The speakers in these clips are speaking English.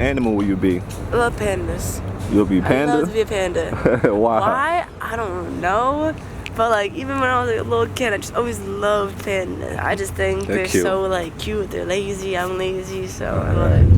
animal will you be? I love pandas. You'll be panda? I love to be a panda. Why? Why? I don't know. But like even when I was like, a little kid, I just always loved pandas. I just think they're cute. so like cute. They're lazy. I'm lazy, so I love it.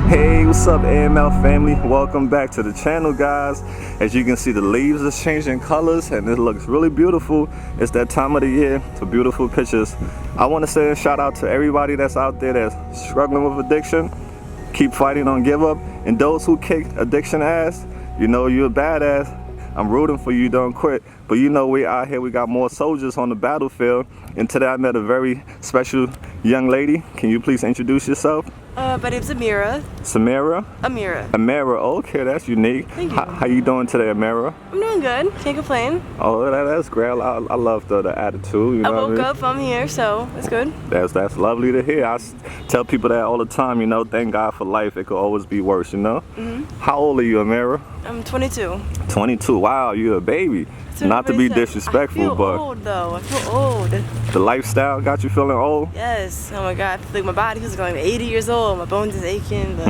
Hey, what's up AML family? Welcome back to the channel, guys. As you can see, the leaves are changing colors and it looks really beautiful. It's that time of the year for beautiful pictures. I want to say a shout out to everybody that's out there that's struggling with addiction. Keep fighting, don't give up. And those who kick addiction ass, you know you're a badass. I'm rooting for you, don't quit. But you know, we out here, we got more soldiers on the battlefield. And today I met a very special young lady. Can you please introduce yourself? My name's Amira. Samira? Amira. Amira, okay, that's unique. Thank you. How you doing today, Amira? I'm doing good. Can't complain. Oh, that's great. I love the attitude. You know I woke what I mean? up, I'm here, so it's good. That's lovely to hear. I tell people that all the time, you know, thank God for life. It could always be worse, you know? How old are you, Amira? I'm 22. 22. Wow, you're a baby. So Not to be disrespectful, I feel but old though. I feel old. the lifestyle got you feeling old? Yes. Oh my God. I feel like my body feels like I'm 80 years old. My bones is aching. But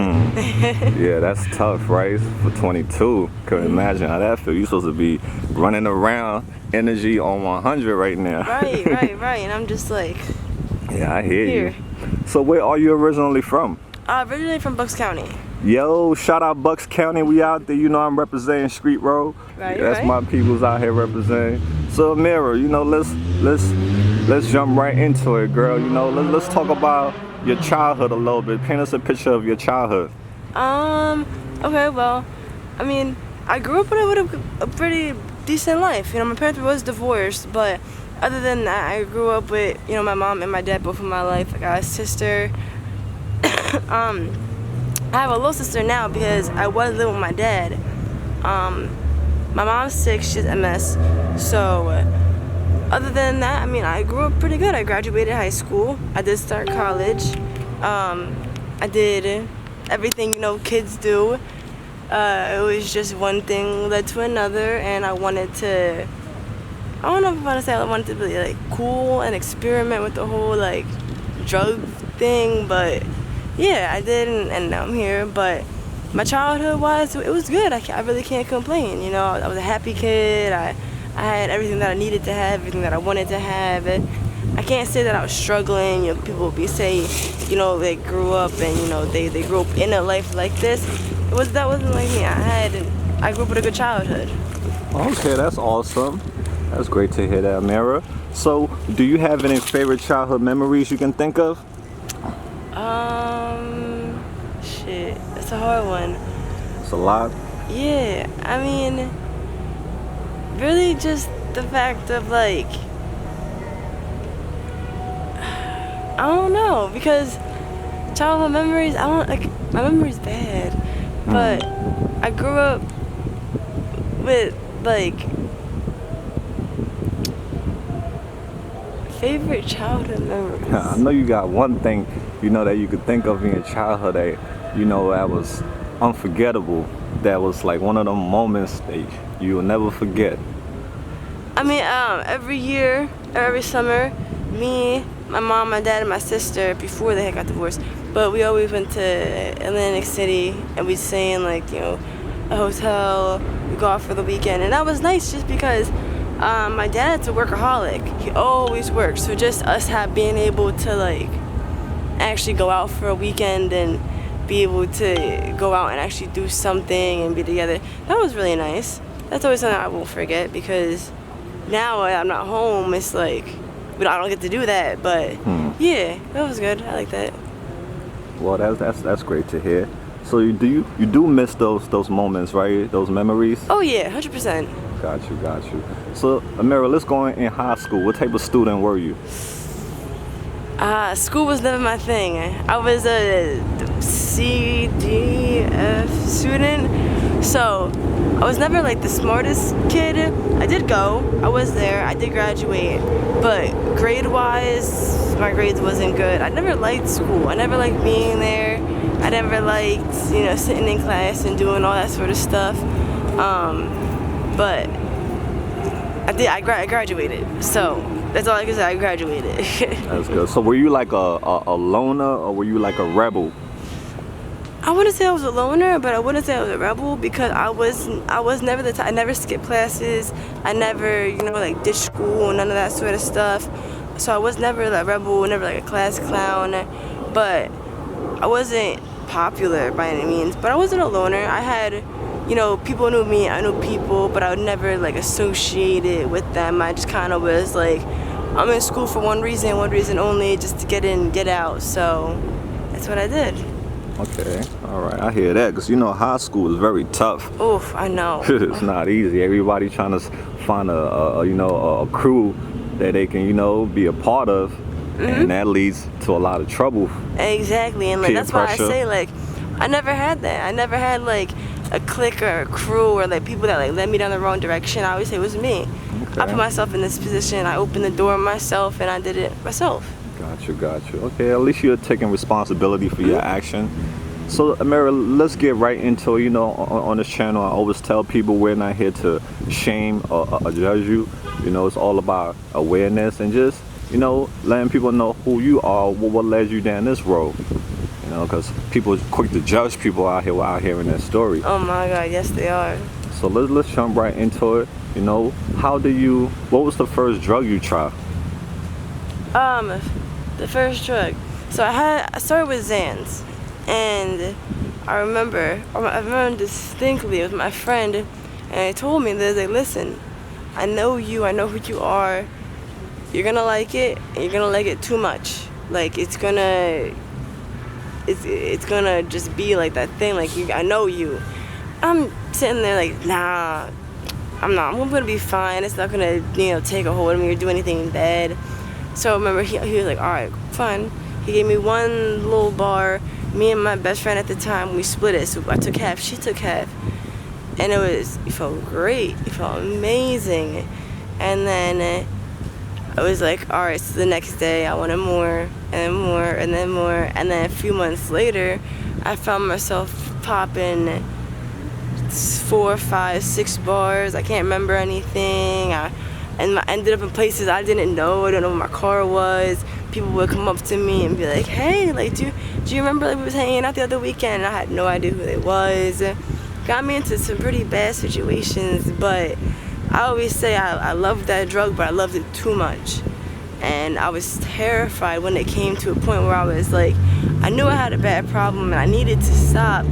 Yeah, that's tough, right? For 22. Couldn't imagine how that feels. You're supposed to be running around, energy on 100 right now. Right. And I'm just like, Yeah, I hear here. you. So where are you originally from? Originally from Bucks County. Yo, shout out Bucks County. We out there. You know I'm representing Street Road. Right, That's right. my people's out here representing. So Amira, you know, let's jump right into it, girl. You know, let's talk about your childhood a little bit. Paint us a picture of your childhood. Okay, well, I mean, I grew up with a pretty decent life. You know, my parents was divorced, but other than that, I grew up with, you know, my mom and my dad both in my life. I got a sister. I have a little sister now because I was living with my dad. My mom's sick, she has MS. So, other than that, I mean, I grew up pretty good. I graduated high school. I did start college. I did everything, you know, kids do. It was just one thing led to another, and I wanted to, I don't know if I want to say I wanted to be like cool and experiment with the whole like drug thing, but yeah, I did, and now I'm here. But my childhood wise, it was good. I really can't complain. You know, I was a happy kid. I had everything that I needed to have, everything that I wanted to have. I can't say that I was struggling. You know, people would say, you know, they grew up and you know they grew up in a life like this. That wasn't like me. I grew up with a good childhood. Okay, that's awesome. That's great to hear that, Amira. So, do you have any favorite childhood memories you can think of? Shit, that's a hard one. It's a lot. Yeah, I mean, really just the fact of like, I don't know, because childhood memories, I don't, like, my memory's bad, but I grew up with like, favorite childhood memories. I know you got one thing, you know, that you could think of in your childhood that, you know, that was unforgettable. That was like one of them moments that you will never forget. I mean, every year, or every summer, me, my mom, my dad, and my sister before they had got divorced. But we always went to Atlantic City and we'd stay in like, you know, a hotel. We go out for the weekend, and that was nice just because my dad's a workaholic. He always works, so just us being able to like actually go out for a weekend and be able to go out and actually do something and be together, that was really nice. That's always something I won't forget, because now I'm not home, it's like I don't get to do that. But yeah, that was good. I like that. Well, that's great to hear. So you do miss those moments, right? Those memories? Oh yeah, 100%. Got you. So Amira, let's go in high school. What type of student were you? School was never my thing. I was a C, D, F student, so I was never like the smartest kid. I did go, I was there, I did graduate, but grade-wise, my grades wasn't good. I never liked school. I never liked being there. I never liked, you know, sitting in class and doing all that sort of stuff. But I graduated, so that's all I can say. I graduated. That's good. So were you like a loner, or were you like a rebel? I wouldn't say I was a loner, but I wouldn't say I was a rebel, because I was never the type. I never skipped classes. I never, you know, like ditched school, none of that sort of stuff. So I was never like rebel, never like a class clown. But I wasn't popular by any means. But I wasn't a loner. I had, you know, people knew me, I knew people, but I would never like associate it with them. I just kind of was like, I'm in school for one reason only, just to get in, get out. So that's what I did. Okay, all right, I hear that, because you know high school is very tough. Oof, I know. It's not easy. Everybody trying to find a crew that they can, you know, be a part of, and that leads to a lot of trouble. Exactly, and like Peer that's why I pressure. say, like, I never had that. I never had like a clique or a crew or like people that like led me down the wrong direction. I always say it was me. Okay. I put myself in this position. I opened the door myself, and I did it myself. Got you. Okay, at least you're taking responsibility for your action. So Amira, let's get right into, you know, on this channel, I always tell people we're not here to shame or judge you. You know, it's all about awareness and just, you know, letting people know who you are, what led you down this road. You know, because people are quick to judge people out here without hearing their story. Oh my God, yes they are. So let's jump right into it. You know, what was the first drug you tried? The first drug. So I started with Xans, and I remember distinctly, it was my friend, and he told me that, like, listen, I know you, I know who you are, you're gonna like it, and you're gonna like it too much. Like, it's gonna just be like that thing, like, I know you. I'm sitting there like, nah, I'm gonna be fine, it's not gonna, you know, take a hold of me or do anything bad. So I remember he was like, all right, fine. He gave me one little bar. Me and my best friend at the time, we split it. So I took half, she took half. And it felt great. It felt amazing. And then I was like, all right, so the next day I wanted more, and then more, and then more. And then a few months later, I found myself popping 4, 5, 6 bars. I can't remember anything. And I ended up in places I didn't know. I don't know where my car was. People would come up to me and be like, hey, like, do you remember, like, we was hanging out the other weekend? And I had no idea who they was. Got me into some pretty bad situations, but I always say I loved that drug, but I loved it too much. And I was terrified when it came to a point where I was like, I knew I had a bad problem and I needed to stop,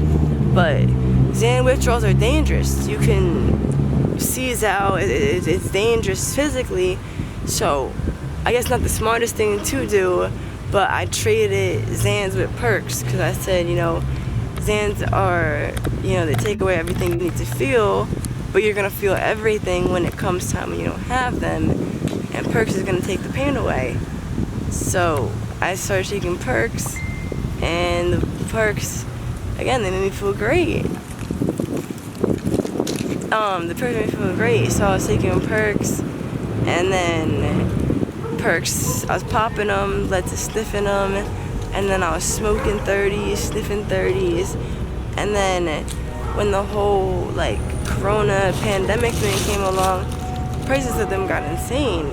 but Xan withdrawals are dangerous. You can seize out, it's dangerous physically. So I guess not the smartest thing to do, but I traded Xans with perks, because I said, you know, Xans are, you know, they take away everything you need to feel, but you're gonna feel everything when it comes time when you don't have them, and perks is gonna take the pain away. So I started taking perks, and the perks, again, they made me feel great. The perks made me feel great, so I was taking perks, and then perks, I was popping them, led to sniffing them, and then I was smoking 30s, sniffing 30s, and then when the whole, like, corona pandemic thing came along, prices of them got insane.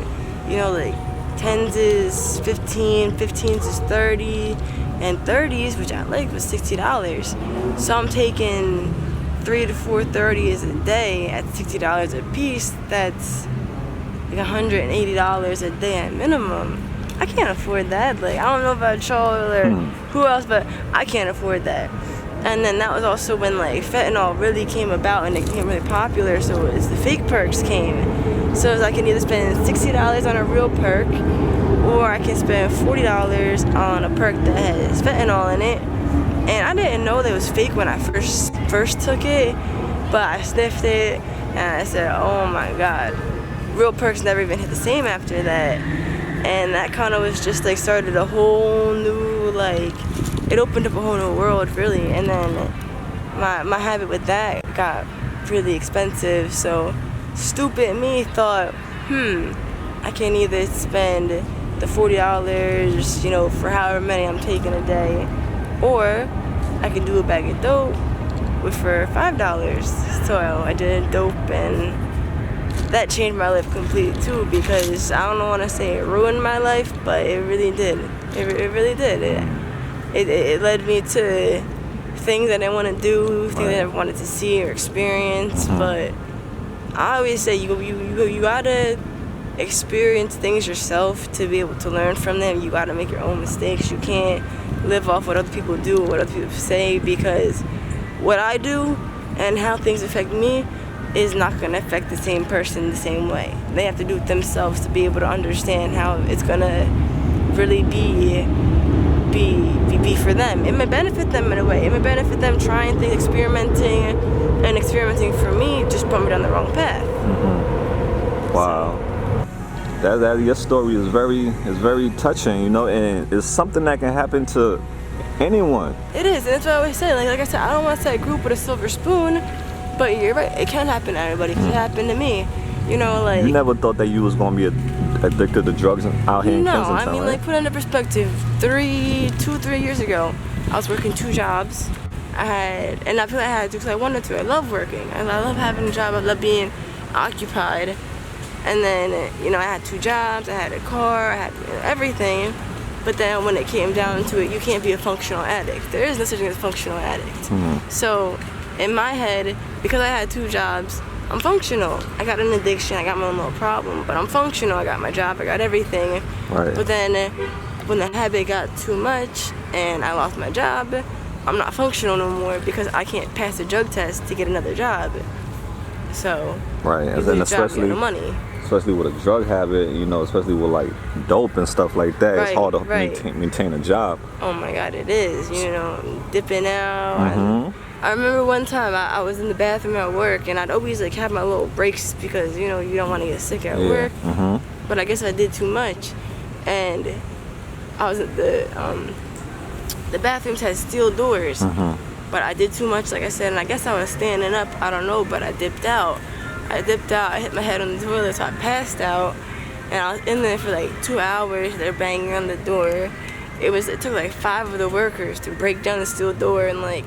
You know, like 10s is 15, 15s is 30, and 30s, which I like, was $60. So I'm taking 3 to 4 30s a day at $60 a piece. That's like $180 a day at minimum. I can't afford that. Like, I don't know about y'all or who else, but I can't afford that. And then that was also when like fentanyl really came about and it became really popular. So it was the fake perks came. So it was, I can either spend $60 on a real perk, or I can spend $40 on a perk that has fentanyl in it. And I didn't know that it was fake when I first took it, but I sniffed it and I said, oh my god, real perks never even hit the same after that. And that kind of was just like started a whole new, like, it opened up a whole new world really. And then my habit with that got really expensive. So stupid me thought, I can either spend the $40, you know, for however many I'm taking a day, or I can do a bag of dope for $5. So I did dope, and that changed my life completely too, because I don't want to say it ruined my life, but it really did. It really did. It led me to things I didn't want to do, things I never wanted to see or experience. But I always say you gotta experience things yourself to be able to learn from them. You gotta make your own mistakes. You can't live off what other people do, what other people say, because what I do and how things affect me is not going to affect the same person the same way. They have to do it themselves to be able to understand how it's going to really be for them. It may benefit them in a way. It may benefit them trying things, experimenting, and experimenting for me just put me down the wrong path. Wow. That your story is very touching, you know, and it's something that can happen to anyone. It is, and that's what I always say. Like I said, I don't want to say I grew up with a silver spoon, but you're right. It can happen to everybody. It can happen to me. You know, like, you never thought that you was gonna be addicted to drugs out here in Kensington, I mean, right? like, put into perspective, 3 years ago, I was working 2 jobs. I feel like I had to because I wanted to. I love working. I love having a job. I love being occupied. And then, you know, I had 2 jobs. I had a car. I had, you know, everything. But then when it came down to it, you can't be a functional addict. There is no such thing as a functional addict. So in my head, because I had 2 jobs, I'm functional. I got an addiction, I got my own little problem, but I'm functional. I got my job, I got everything. Right. But then when the habit got too much and I lost my job, I'm not functional no more because I can't pass a drug test to get another job. So right, and then especially with a drug habit, you know, especially with like dope and stuff like that, it's hard to maintain a job. Oh my God, it is. You know, dipping out. I remember one time I was in the bathroom at work, and I'd always like have my little breaks because, you know, you don't want to get sick at work. But I guess I did too much, and I was at the bathrooms had steel doors. But I did too much, like I said, and I guess I was standing up. I don't know, but I dipped out. I hit my head on the toilet, so I passed out, and I was in there for like 2 hours. They're banging on the door. It took like 5 of the workers to break down the steel door and like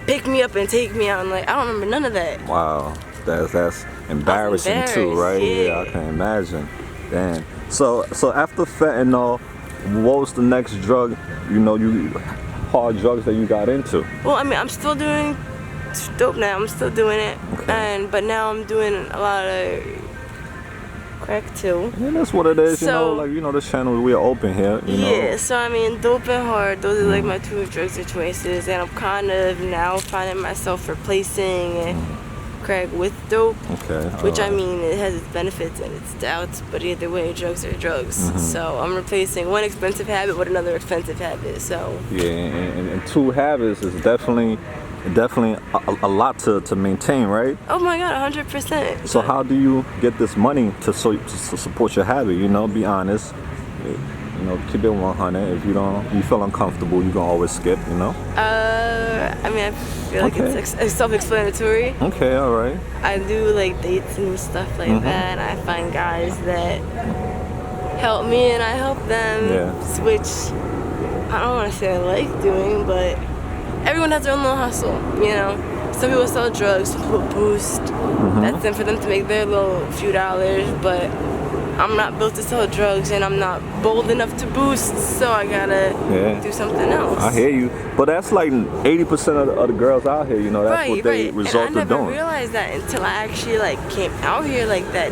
pick me up and take me out. And like, I don't remember none of that. Wow, that's embarrassing too, right? Yeah, I can imagine. Damn. So after fentanyl, what was the next drug? You know, hard drugs that you got into? Well, I mean, I'm still doing dope now. I'm still doing it, but now I'm doing a lot of crack too. Yeah, that's what it is. So, you know, like, you know, this channel, we are open here. You know? So I mean, dope and hard, those are like my 2 drugs of choices, and I'm kind of now finding myself replacing crack with dope. Which I mean, it has its benefits and its doubts, but either way, drugs are drugs. So I'm replacing one expensive habit with another expensive habit. So yeah, and 2 habits is definitely a lot to maintain, right? Oh my God, 100%. So how do you get this money to support your habit? You know, be honest. You know, keep it 100. If you feel uncomfortable, you can always skip. You know. I mean, I feel like it's self-explanatory. Okay, all right. I do like dates and stuff like that. I find guys that help me and I help them, which I don't want to say I like doing, but everyone has their own little hustle, you know. Some people sell drugs, some people boost. That's them for them to make their little few dollars, but I'm not built to sell drugs, and I'm not bold enough to boost, so I gotta do something else. I hear you, but that's like 80% of the girls out here, you know, that's what they resort to doing. And I never realized that until I actually like came out here like that.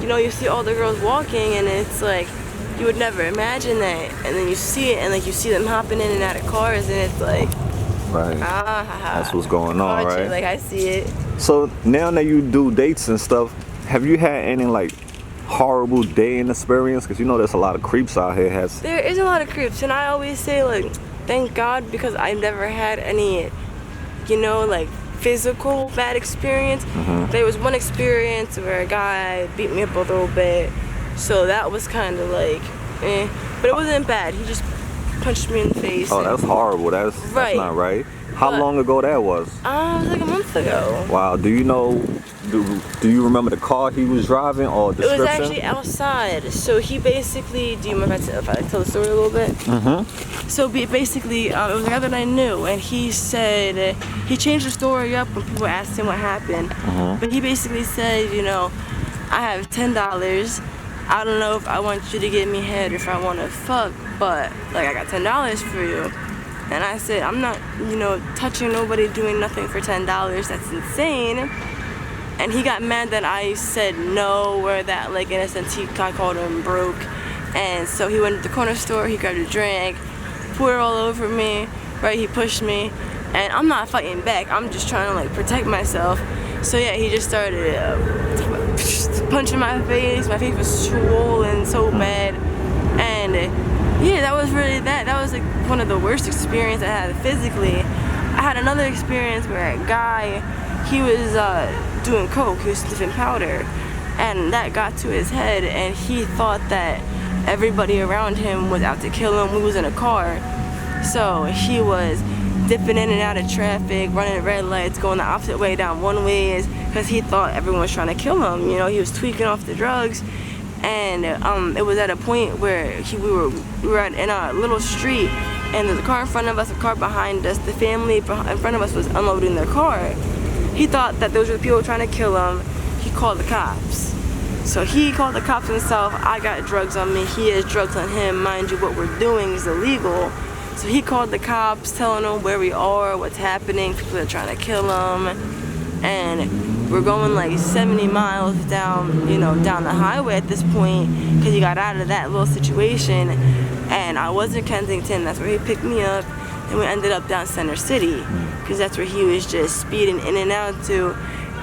You know, you see all the girls walking, and it's like you would never imagine that, and then you see it, and like you see them hopping in and out of cars, and it's like, that's what's going on, right? Like, I see it. So now that you do dates and stuff, have you had any like horrible dating experience? Because you know there's a lot of creeps out here. There is a lot of creeps, and I always say like thank God, because I've never had any, you know, like physical bad experience. There was one experience where a guy beat me up a little bit, so that was kind of like but it wasn't bad. He just punched me in the face. Oh, that's horrible. That's not right. How long ago that was? It was like a month ago. Wow. Do you know, do you remember the car he was driving or description? It was actually outside. So he basically, do you mind if I tell the story a little bit? So basically, it was a guy that I knew, and he said, he changed the story up when people asked him what happened. But he basically said, you know, I have $10. I don't know if I want you to give me head, if I want to fuck, but like I got $10 for you. And I said, I'm not, you know, touching nobody, doing nothing for $10. That's insane. And he got mad that I said no, or that, like, in a sense, I called him broke. And so he went to the corner store, he grabbed a drink, poured it all over me, right? He pushed me, and I'm not fighting back. I'm just trying to, like, protect myself. So yeah, he just started punching my face. My face was swollen so bad. And yeah, that was really that was like one of the worst experiences I had physically. I had another experience where a guy, he was doing coke, he was sniffing powder, and that got to his head, and he thought that everybody around him was out to kill him. We was in a car, so he was dipping in and out of traffic, running red lights, going the opposite way down one ways, because he thought everyone was trying to kill him. You know, he was tweaking off the drugs. And it was at a point where we were in a little street, and there's a car in front of us, a car behind us. The family in front of us was unloading their car. He thought that those were the people trying to kill him. He called the cops. So he called the cops himself. I got drugs on me. He has drugs on him. Mind you, what we're doing is illegal. So he called the cops, telling them where we are, what's happening, people are trying to kill him. And we're going like 70 miles down, you know, down the highway at this point, because he got out of that little situation. And I was in Kensington, that's where he picked me up, and we ended up down Center City, because that's where he was just speeding in and out to.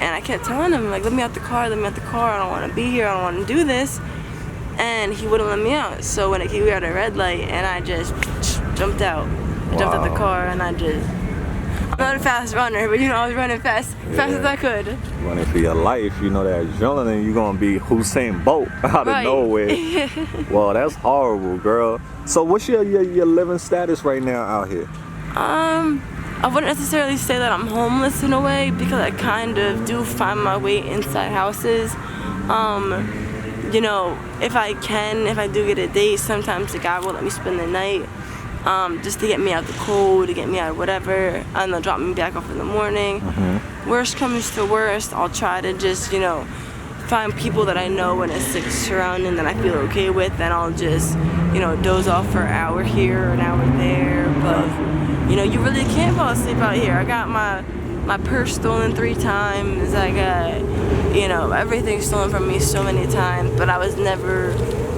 And I kept telling him, like, let me out the car, I don't want to be here, I don't want to do this. And he wouldn't let me out. So when we were at a red light, and I just jumped out. I jumped out the car, and I'm not a fast runner, but you know, I was running fast as I could. Running for your life, you know that adrenaline, you're gonna be Usain Bolt out of nowhere. Well, that's horrible, girl. So what's your living status right now out here? I wouldn't necessarily say that I'm homeless in a way, because I kind of do find my way inside houses. You know, if I do get a date, sometimes the guy will let me spend the night. Just to get me out the cold, to get me out of whatever, and they'll drop me back off in the morning. Worst comes to worst, I'll try to just, you know, find people that I know in a sick surrounding that I feel okay with, and I'll just, you know, doze off for an hour here, an hour there. But, you know, you really can't fall asleep out here. I got my purse stolen 3 times. I got, you know, everything stolen from me so many times, but I was never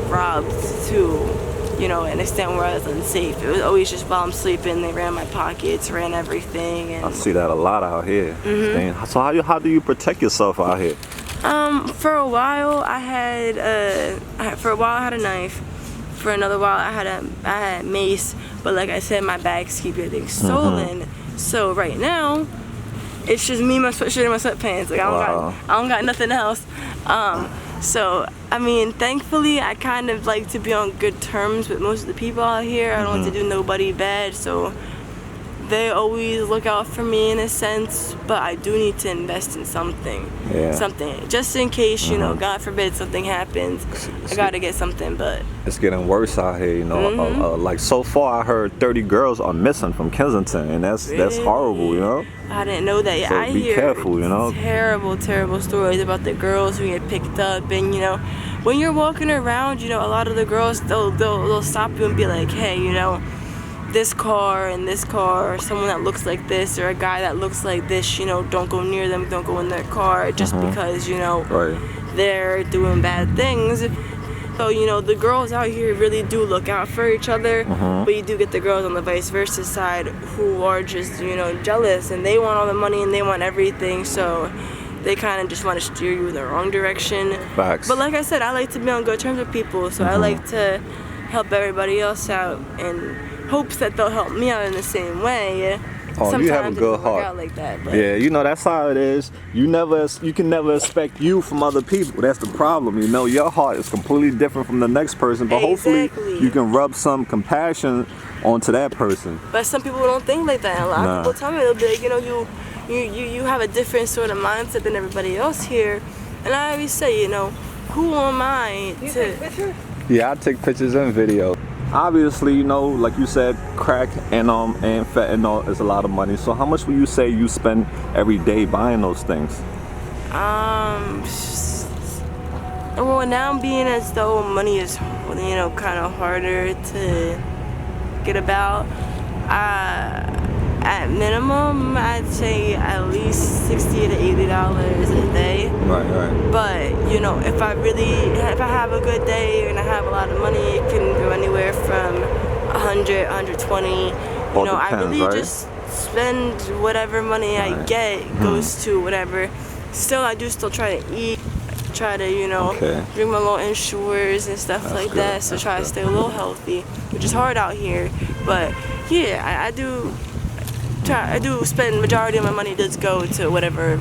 robbed to, you know, an extent where I was unsafe. It was always just while I'm sleeping, they ran my pockets, ran everything. And I see that a lot out here. So how do you protect yourself out here? For a while I had a knife. For another while I had mace, but like I said, my bags keep getting stolen. So right now, it's just me, my sweatshirt, and my sweatpants. Like I don't got nothing else. So, I mean, thankfully, I kind of like to be on good terms with most of the people out here. I don't want to do nobody bad, so they always look out for me in a sense, but I do need to invest in something. Something, just in case, you know, God forbid something happens, I gotta get something. But it's getting worse out here, you know. Like so far, I heard 30 girls are missing from Kensington, and that's horrible, you know. I didn't know that. So I hear careful, you know. Terrible stories about the girls who get picked up, and you know, when you're walking around, you know, a lot of the girls, they'll stop you and be like, hey, you know, this car and this car, or someone that looks like this, or a guy that looks like this, you know, don't go near them, don't go in their car, just because, you know, they're doing bad things. So, you know, the girls out here really do look out for each other, but you do get the girls on the vice versa side who are just, you know, jealous, and they want all the money and they want everything, so they kind of just want to steer you in the wrong direction. Facts. But like I said, I like to be on good terms with people, so I like to help everybody else out in hopes that they'll help me out in the same way. Oh, Sometimes you have a good it doesn't work heart. out like that, but Yeah, you know, that's how it is. You can never expect you from other people. That's the problem. You know, your heart is completely different from the next person, but hopefully you can rub some compassion onto that person. But some people don't think like that. A lot of people tell me, they'll be like, you know, you have a different sort of mindset than everybody else here. And I always say, you know, who am I to... take pictures? Yeah, I take pictures and video. Obviously, you know, like you said, crack and fentanyl is a lot of money. So how much would you say you spend every day buying those things? Well, now being as though money is, you know, kind of harder to get about, at minimum, I'd say at least $60 to $80 a day. Right. But, you know, if I have a good day and I have a lot of money, it can go anywhere from 100, 120. You know, I really just spend whatever money I get goes to whatever. Still, I do still try to eat, try to, you know, drink my little insures and stuff like that. So try to stay a little healthy, which is hard out here. But yeah, I do spend majority of my money does go to whatever.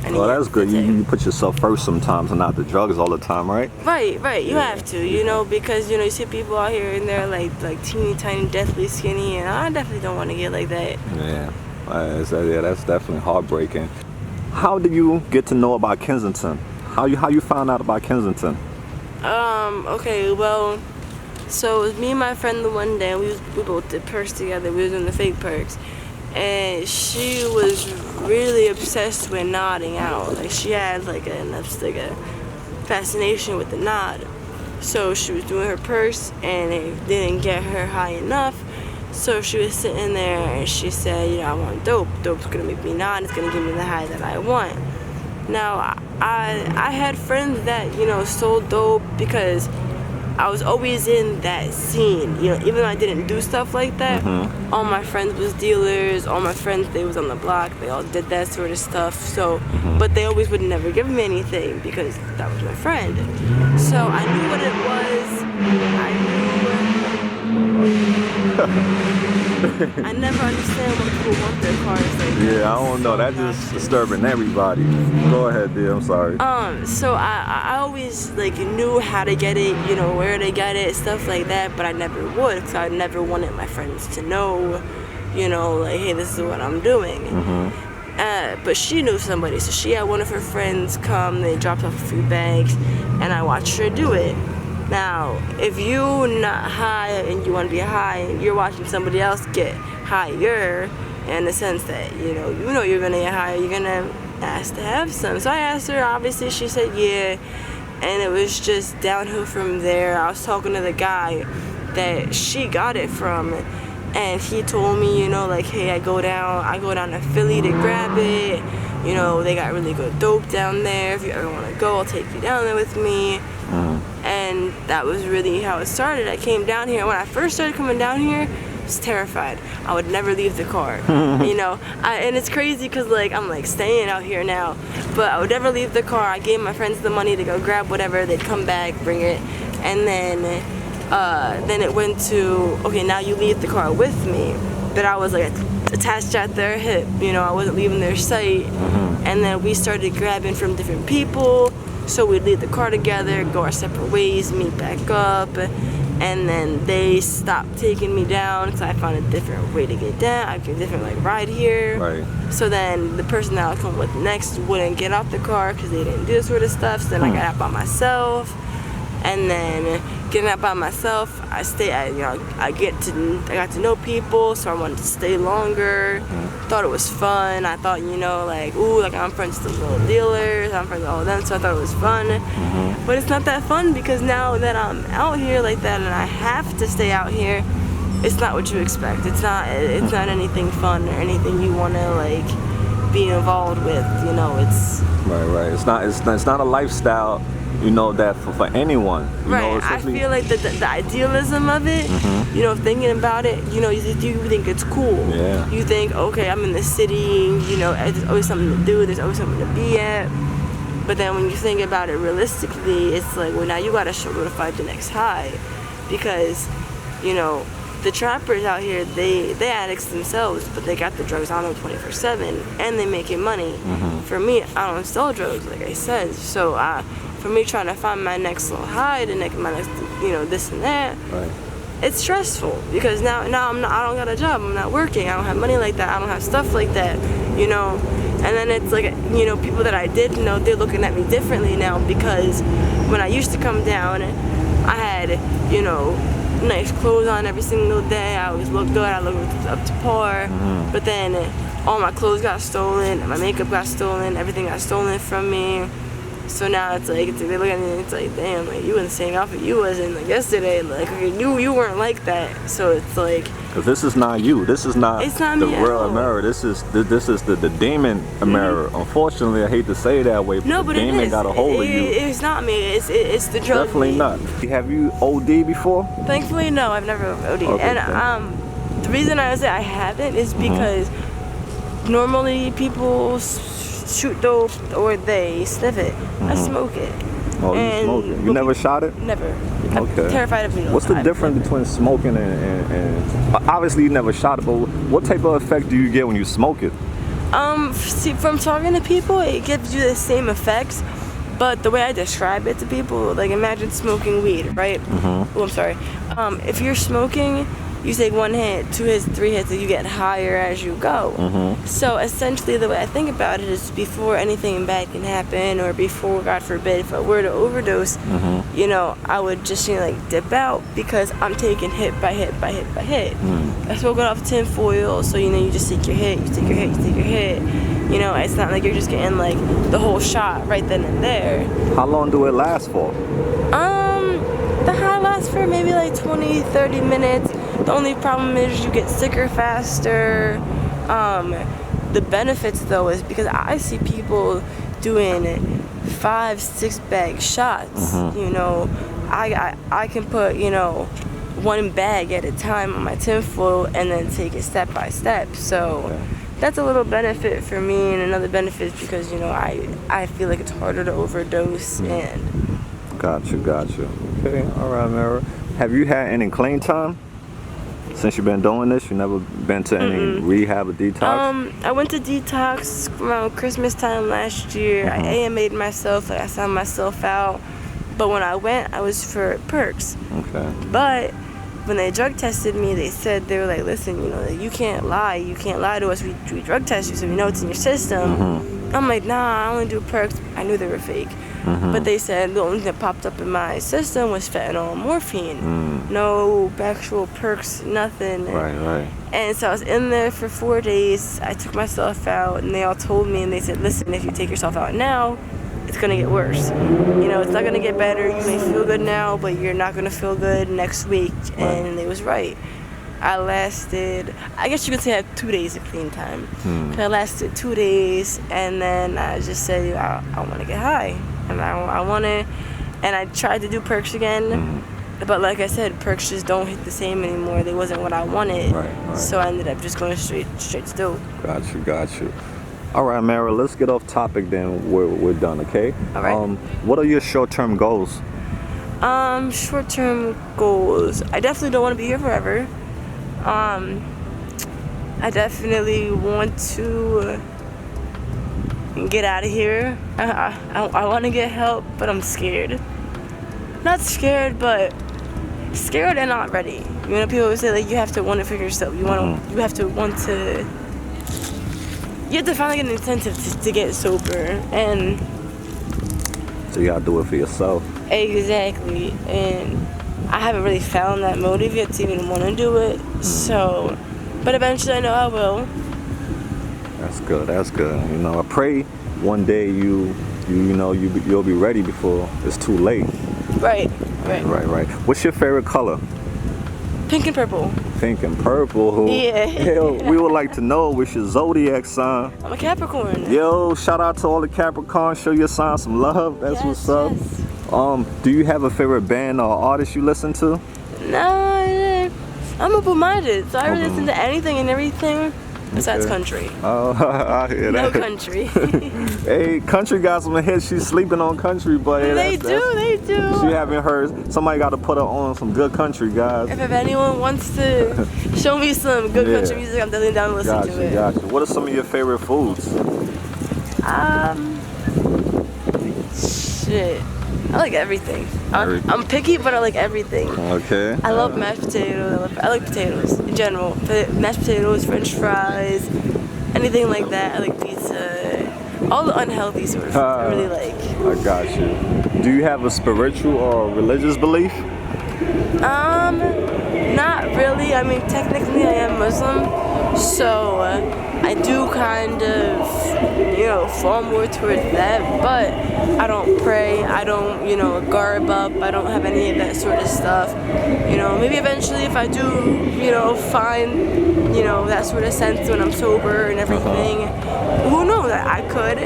Well, that's good. You put yourself first sometimes and not the drugs all the time, right? Right. You have to, you know, because, you know, you see people out here and they're like teeny tiny, deathly skinny, and I definitely don't want to get like that. Yeah, that's definitely heartbreaking. How did you get to know about Kensington? How you found out about Kensington? Okay, well, so it was me and my friend the one day, we both did perks together. We was doing the fake perks. And she was really obsessed with nodding out. Like, she had like a fascination with the nod. So she was doing her purse and it didn't get her high enough. So she was sitting there and she said, you know, I want dope. Dope's gonna make me nod. It's gonna give me the high that I want. Now, I had friends that, you know, sold dope because I was always in that scene, you know, even though I didn't do stuff like that. All my friends was dealers, all my friends, they was on the block, they all did that sort of stuff. So, but they always would never give me anything because that was my friend. So I knew what it was. I never understand when people want their cars like that. Yeah, I don't know. That's just disturbing everybody. Go ahead, dear. I'm sorry. So I always like knew how to get it, you know, where to get it, stuff like that, but I never would because I never wanted my friends to know, you know, like, hey, this is what I'm doing. But she knew somebody, so she had one of her friends come, they dropped off a few bags, and I watched her do it. Now, if you're not high and you want to be high and you're watching somebody else get higher, in the sense that, you know you're going to get higher, you're going to ask to have some. So I asked her, obviously she said yeah, and it was just downhill from there. I was talking to the guy that she got it from, and he told me, you know, like, hey, I go down to Philly to grab it. You know, they got really good dope down there. If you ever want to go, I'll take you down there with me. And that was really how it started. I came down here. When I first started coming down here, I was terrified. I would never leave the car. You know, and it's crazy because, like, I'm like staying out here now, but I would never leave the car. I gave my friends the money to go grab whatever. They'd come back, bring it, and then it went to, okay, now you leave the car with me. But I was like attached at their hip. You know, I wasn't leaving their sight. And then we started grabbing from different people. So we'd leave the car together, go our separate ways, meet back up, and then they stopped taking me down because I found a different way to get down. I could different like ride here. Right. So then the person that I was coming with next wouldn't get out the car because they didn't do this sort of stuff. So then I got out by myself, And then getting out by myself, I got to know people, so I wanted to stay longer. Thought it was fun. I thought, like, ooh, like I'm friends with the little dealers, I'm friends with all of them, so I thought it was fun. But it's not that fun, because now that I'm out here like that and I have to stay out here, it's not what you expect. It's not anything fun or anything you want to like be involved with. It's right. It's not a lifestyle, that for anyone. Right. I feel like the idealism of it, thinking about it, you think it's cool. Yeah. You think, okay, I'm in the city, there's always something to do, there's always something to be at. But then when you think about it realistically, it's like, well, now you gotta struggle to find the next high, because, the trappers out here, they addicts themselves, but they got the drugs on them 24/7, and they making money. For me, I don't sell drugs, like I said. So for me, trying to find my next little high, my next, this and that, right. It's stressful, because now I don't got a job, I'm not working, I don't have money like that, I don't have stuff like that, And then it's like, people that I did know, they're looking at me differently now, because when I used to come down, I had, nice clothes on every single day. I always looked good. I looked up to par. But then all my clothes got stolen, my makeup got stolen, everything got stolen from me. So now it's like they look at me and it's like, damn, like you in the same outfit you was in like yesterday. Like you weren't like that. So it's like, because this is not you. This is not the real Amira. This is the demon Amira. Unfortunately, I hate to say that way, but the demon got a hold of you. It's not me. It's the drug. Definitely not. Have you OD'd before? Thankfully, no. I've never OD'd. Okay, and the reason I say I haven't is because normally people shoot dope or they sniff it. I smoke it. Oh, you smoke it? You never shot it? Never. Okay. I'm terrified of needles. What's the difference between smoking and obviously you never shot it, but what type of effect do you get when you smoke it? See, from talking to people, it gives you the same effects, but the way I describe it to people, like imagine smoking weed, right? Oh, I'm sorry. If you're smoking, you take 1 hit, 2 hits, 3 hits, and you get higher as you go. So essentially the way I think about it is before anything bad can happen, or before, God forbid, if I were to overdose, I would just like dip out, because I'm taking hit by hit by hit by hit. I smoke it off tin foil, so you just take your hit, you take your hit, you take your hit. It's not like you're just getting like the whole shot right then and there. How long do it last for? The high lasts for maybe like 20-30 minutes. The only problem is you get sicker faster. The benefits though is because I see people doing 5-6 bag shots. I can put 1 bag at a time on my tinfoil and then take it step by step. So that's a little benefit for me, and another benefit is because I feel like it's harder to overdose. And Gotcha. Okay, all right, Amira. Have you had any clean time since you've been doing this? You never been to any rehab or detox? I went to detox around Christmas time last year. I AMA'd myself, like I signed myself out. But when I went, I was for perks. Okay. But when they drug tested me, they were like, listen, you can't lie. You can't lie to us. We drug test you, so we know it's in your system. I'm like, nah, I only do perks. I knew they were fake. But they said the only thing that popped up in my system was fentanyl and morphine. No actual perks, nothing. Right. And so I was in there for 4 days. I took myself out, and they all told me, and they said, listen, if you take yourself out now, it's going to get worse. It's not going to get better. You may feel good now, but you're not going to feel good next week. And they was right. I lasted, I guess you could say I had 2 days of clean time. I lasted 2 days, and then I just said, I want to get high. And I want to, and I tried to do perks again, but like I said, perks just don't hit the same anymore. They wasn't what I wanted. Right. So I ended up just going straight to dope. Got you. All right, Amira, let's get off topic then. We're done, okay? All right. What are your short-term goals? Short-term goals. I definitely don't want to be here forever. I definitely want to get out of here. I want to get help, but I'm scared. Not scared, but scared and not ready. People always say like you have to want it for yourself. You have to finally get an incentive to get sober, and so you gotta do it for yourself. Exactly. And I haven't really found that motive yet to even want to do it. So, but eventually I know I will. That's good. That's good. You know, I pray one day you'll be ready before it's too late. Right. Right. What's your favorite color? Pink and purple. Pink and purple. Yeah. Hell, we would like to know what's your zodiac sign. I'm a Capricorn. Yo, shout out to all the Capricorns. Show your sign some love. That's what's up. Yes. Do you have a favorite band or artist you listen to? No, I'm open-minded, so I really listen to anything and everything besides country. Oh, I hear that. No country. Hey, country got some hits. She's sleeping on country, but hey, They do. She haven't heard. Somebody got to put her on some good country, guys. If anyone wants to show me some good country music, I'm definitely down to listen to it. Gotcha. What are some of your favorite foods? Shit. I like everything. I'm picky, but I like everything. Okay. I love mashed potatoes. I like potatoes in general. Mashed potatoes, French fries, anything like that. I like pizza. All the unhealthy sort of foods I really like. I got you. Do you have a spiritual or religious belief? Not really. I mean, technically I am Muslim, so I do kind of, fall more towards that, but I don't pray, I don't, garb up, I don't have any of that sort of stuff. Maybe eventually if I do, find, that sort of sense when I'm sober and everything, who knows, I could,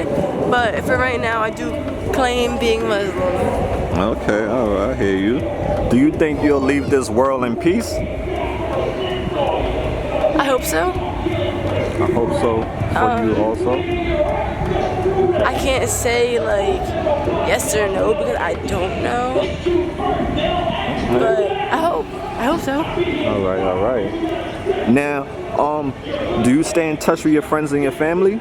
but for right now I do claim being Muslim. Okay, alright, I hear you. Do you think you'll leave this world in peace? I hope so. I hope so for you also. I can't say like yes or no because I don't know. But I hope so. All right. Now, do you stay in touch with your friends and your family?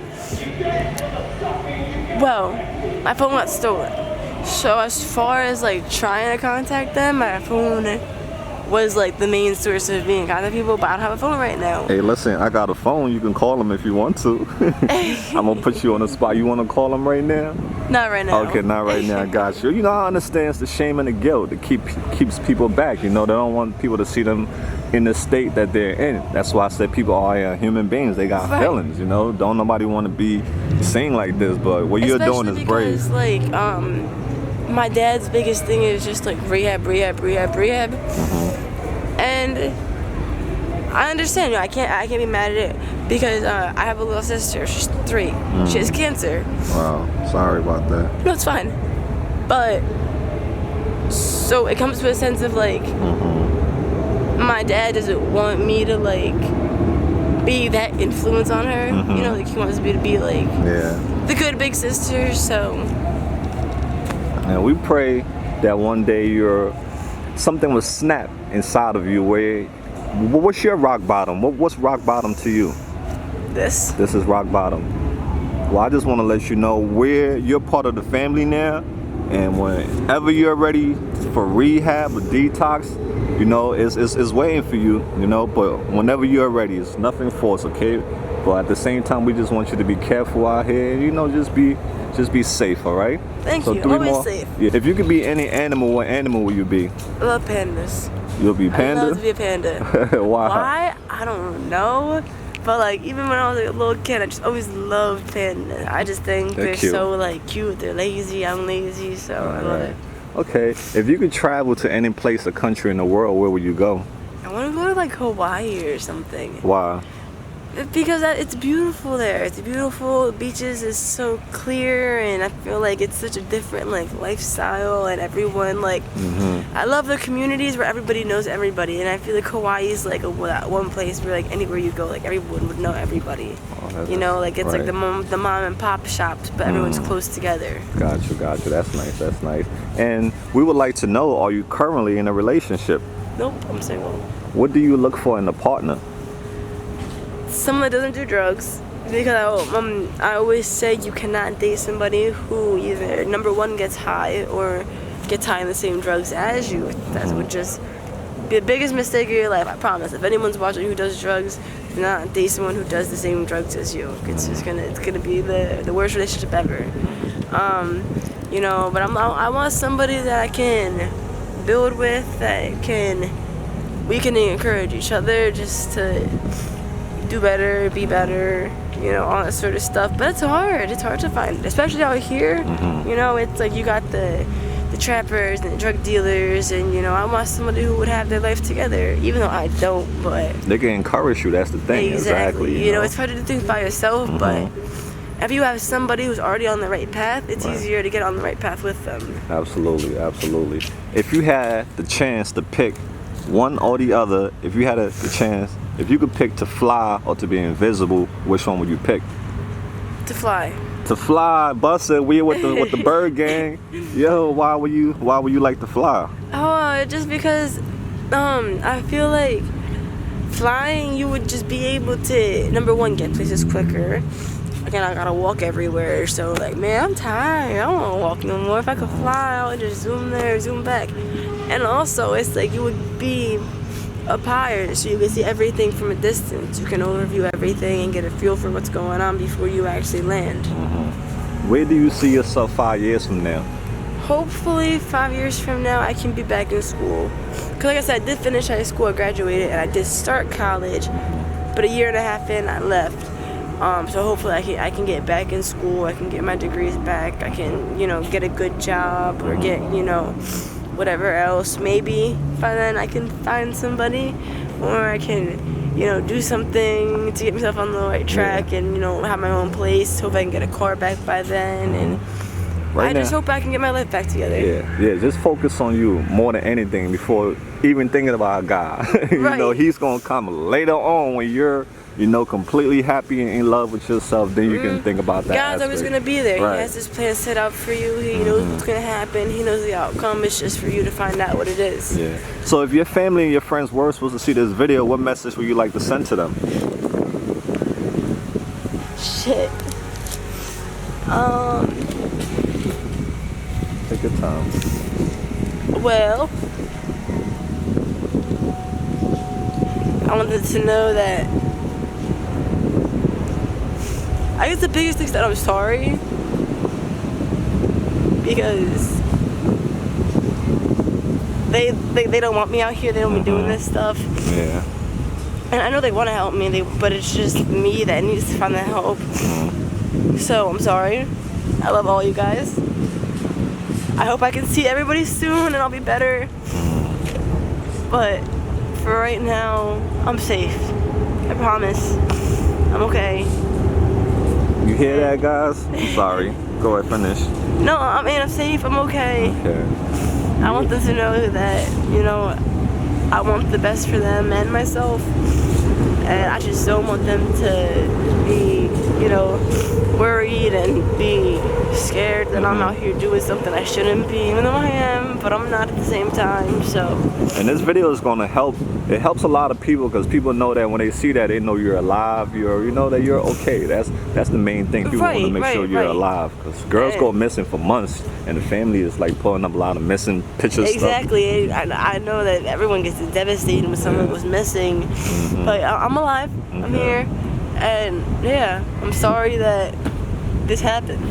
Well, my phone got stolen. So as far as like trying to contact them, my phone was like the main source of being in contact with people, but I don't have a phone right now. Hey, listen, I got a phone. You can call them if you want to. I'm gonna put you on the spot. You wanna call them right now? Not right now. Okay, not right now. I got you. I understand it's the shame and the guilt that keeps people back. They don't want people to see them in the state that they're in. That's why I said people are human beings. They got feelings. Don't nobody want to be seen like this. But what you're doing is brave. Especially because, my dad's biggest thing is just like rehab. And I understand, I can't be mad at it because I have a little sister. She's 3. She has cancer. Wow, sorry about that. No, it's fine. But so it comes to a sense of like, my dad doesn't want me to like be that influence on her. Like he wants me to be like the good big sister. So. And we pray that one day something will snap inside of you. What's your rock bottom? What's rock bottom to you? This is rock bottom. Well, I just want to let you know you're part of the family now, and whenever you're ready for rehab or detox, it's waiting for you. But whenever you're ready, it's nothing forced, okay? But at the same time, we just want you to be careful out here. Just be safe, all right? Thank you. Always safe. Yeah. If you could be any animal, what animal will you be? I love pandas. You'll be panda? I love to be a panda. Why? I don't know. But like even when I was a little kid, I just always loved pandas. I just think they're so like cute. They're lazy. I'm lazy, so I love it. Okay. If you could travel to any place or country in the world, where would you go? I want to go to like Hawaii or something. Why? Because it's beautiful there. It's beautiful. The beaches is so clear, and I feel like it's such a different like lifestyle, and everyone like. I love the communities where everybody knows everybody, and I feel like Hawaii is like one place where like anywhere you go, like everyone would know everybody. Like it's like the mom and pop shops, but everyone's close together. Got you. That's nice. And we would like to know: are you currently in a relationship? Nope, I'm single. What do you look for in a partner? Someone that doesn't do drugs, because I always say you cannot date somebody who either number one gets high or gets high in the same drugs as you. That would just be the biggest mistake of your life. I promise. If anyone's watching who does drugs, do not date someone who does the same drugs as you. It's gonna be the worst relationship ever. you know. But I want somebody that I can build with, we can encourage each other just to do better, be better, you know, all that sort of stuff. But it's hard to find, especially out here. You know, it's like you got the trappers and the drug dealers, and you know, I want somebody who would have their life together, even though I don't. But they can encourage you. That's the thing. Exactly. You know, it's hard to do things by yourself, but if you have somebody who's already on the right path, it's easier to get on the right path with them. Absolutely, absolutely. If you had the chance to pick one or the other, if you had the chance, if you could pick to fly or to be invisible, which one would you pick? To fly. To fly, Buster. We with the bird gang. Yo, why would you like to fly? Oh, just because I feel like flying, you would just be able to, number one, get places quicker. Again, I gotta walk everywhere, so like, man, I'm tired. I don't want to walk no more. If I could fly, I would just zoom there, zoom back. And also, it's like you would be up higher, so you can see everything from a distance. You can overview everything and get a feel for what's going on before you actually land. Where do you see yourself 5 years from now? Hopefully 5 years from now I can be back in school. Because like I said, I did finish high school, I graduated, and I did start college. But a year and a half in, I left. So hopefully I can get back in school, I can get my degrees back, I can, you know, get a good job or get, you know, whatever else. Maybe by then I can find somebody, or I can, you know, do something to get myself on the right track and, you know, have my own place. Hope I can get a car back by then, and I just hope I can get my life back together. Yeah, just focus on you more than anything before even thinking about a guy. You know, he's gonna come later on when you're, you know, completely happy and in love with yourself. Then you can think about that. God's always gonna be there. He has this plan set out for you. He knows what's gonna happen. He knows the outcome. It's just for you to find out what it is. Yeah. So if your family and your friends were supposed to see this video, what message would you like to send to them? Shit. Take your time. Well, I wanted to know that, I guess the biggest thing is that I'm sorry, because they don't want me out here. They don't want me doing this stuff. Yeah. And I know they want to help me, but it's just me that needs to find the help. So I'm sorry. I love all you guys. I hope I can see everybody soon and I'll be better. But for right now, I'm safe. I promise. I'm okay. You hear that, guys? I'm sorry. Go ahead, finish. No, I mean, I'm safe. I'm okay. I want them to know that, you know, I want the best for them and myself. And I just don't want them to be, you know, worried and be scared that I'm out here doing something I shouldn't be, even though I am, but I'm not at the same time. So. And this video is gonna help. It helps a lot of people, because people know that when they see that, they know you're alive. You know that you're okay. That's the main thing. People want to make sure you're alive, because girls go missing for months, and the family is like pulling up a lot of missing pictures. Exactly. I know that everyone gets devastated when someone was missing, but I'm alive. I'm here, and yeah, I'm sorry that this happened.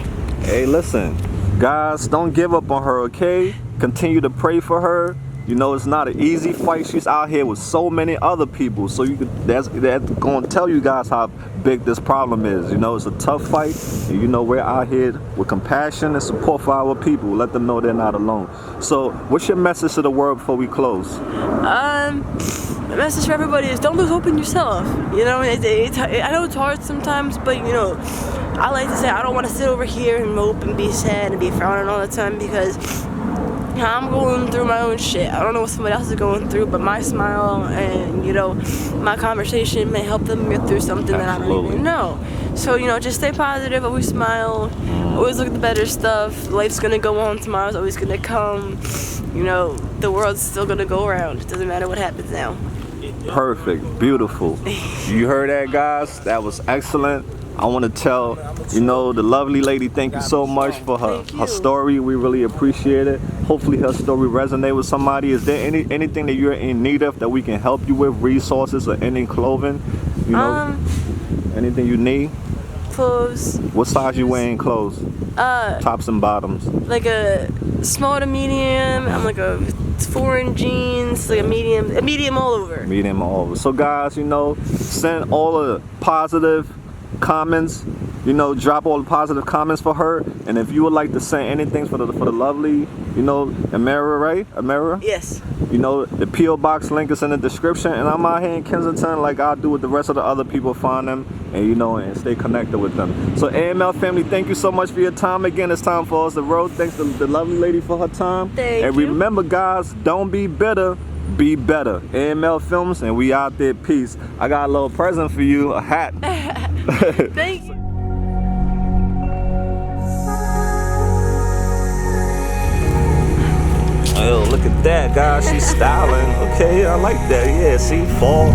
Hey, listen, guys, don't give up on her, okay? Continue to pray for her. You know, it's not an easy fight. She's out here with so many other people, so that's going to tell you guys how big this problem is. You know, it's a tough fight, and you know, we're out here with compassion and support for our people. Let them know they're not alone. So what's your message to the world before we close? The message for everybody is don't lose hope in yourself. You know, I know it's hard sometimes, but you know, I like to say I don't want to sit over here and mope and be sad and be frowning all the time, because I'm going through my own shit. I don't know what somebody else is going through, but my smile and, you know, my conversation may help them get through something that I don't even know. So, you know, just stay positive, always smile, always look at the better stuff. Life's gonna go on, tomorrow's always gonna come. You know, the world's still gonna go around. It doesn't matter what happens now. Perfect, beautiful. You heard that, guys? That was excellent. I want to tell, you know, the lovely lady, thank you so much for her story. We really appreciate it. Hopefully her story resonates with somebody. Is there anything that you're in need of that we can help you with, resources or any clothing, you know, anything you need? clothes. What size you wearing clothes? Tops and bottoms. Like a small to medium. I'm like a 4 in jeans, like a medium all over. Medium all over. So guys, you know, send all the positive comments. You know, drop all the positive comments for her. And if you would like to send anything for the lovely, you know, Amira, right? Amira? Yes. You know, the P.O. Box link is in the description. And I'm out here in Kensington like I do with the rest of the other people. Find them and, you know, and stay connected with them. So AML family, thank you so much for your time. Again, it's time for us to roll. Thanks to the lovely lady for her time. Thank and you. Remember, guys, don't be bitter. Be better. AML Films, and we out there. Peace. I got a little present for you, a hat. Thank you. Oh, look at that, guys. She's styling. Okay, I like that. Yeah, see, fall.